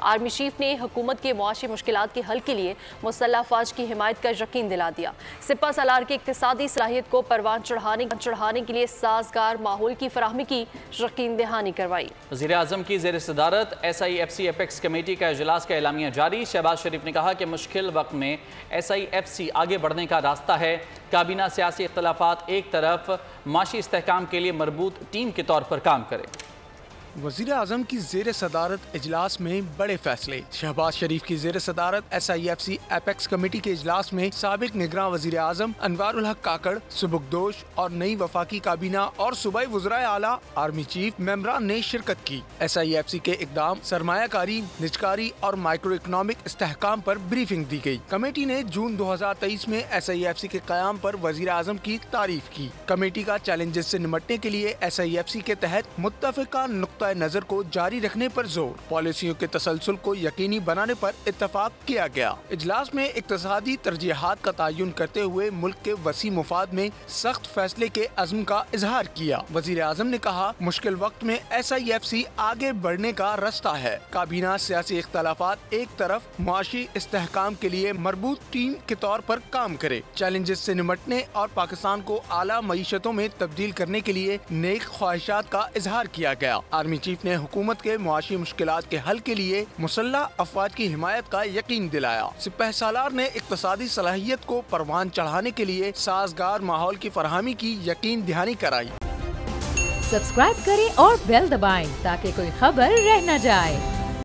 Army chief نے حکومت کے معاشی مشکلات کے حل کے لیے مسلح افواج کی حمایت کا یقین دلا دیا۔ سپہ سالار کی اقتصادی صلاحیت کو پروان چڑھانے کے لیے سازگار ماحول کی فراہمی کی یقین دہانی کروائی۔ وزیر اعظم کی زیر صدارت S I F C apex committee کا اجلاس کا اعلامیہ جاری۔ شہباز شریف نے کہا کہ مشکل وقت میں ایس آئی ایف سی آگے بڑھنے کا راستہ ہے۔ کابینہ سیاسی اختلافات ایک طرف، معاشی استحکام کے لیے مربوط ٹیم کے طور پر کام کرے۔ وزیر اعظم کی زیر صدارت اجلاس میں بڑے فیصلے۔ شہباز شریف کی زیر صدارت S I F C apex committee کے اجلاس میں سابق نگراں وزیر اعظم انوار الحق کاکڑ، سبکدوش اور نئی وفاقی کابینہ اور صوبائی وزرائے اعلیٰ، آرمی چیف، ممبران نے شرکت کی۔ ایس آئی ایف سی کے اقدام، سرمایہ کاری، نجکاری اور مائکرو اکنامک استحکام پر بریفنگ دی گئی۔ کمیٹی نے جون 2023 میں ایس آئی ایف سی کے قیام پر وزیر اعظم کی تعریف کی۔ کمیٹی کا چیلنجز سے نمٹنے کے لیے ایس آئی ایف سی کے تحت متفقہ نقطہ نظر کو جاری رکھنے پر زور، پالیسیوں کے تسلسل کو یقینی بنانے پر اتفاق کیا گیا۔ اجلاس میں اقتصادی ترجیحات کا تعین کرتے ہوئے ملک کے وسیع مفاد میں سخت فیصلے کے عزم کا اظہار کیا۔ وزیر اعظم نے کہا، مشکل وقت میں ایس آئی ایف سی آگے بڑھنے کا راستہ ہے۔ کابینہ سیاسی اختلافات ایک طرف، معاشی استحکام کے لیے مربوط ٹیم کے طور پر کام کرے۔ چیلنجز سے نمٹنے اور پاکستان کو اعلیٰ معیشتوں میں تبدیل کرنے کے لیے نیک خواہشات کا اظہار کیا گیا۔ آرمی چیف نے حکومت کے معاشی مشکلات کے حل کے لیے مسلح افواج کی حمایت کا یقین دلایا۔ سپہ سالار نے اقتصادی صلاحیت کو پروان چڑھانے کے لیے سازگار ماحول کی فراہمی کی یقین دہانی کرائی۔ سبسکرائب کریں اور بیل دبائیں تاکہ کوئی خبر رہ نہ جائے۔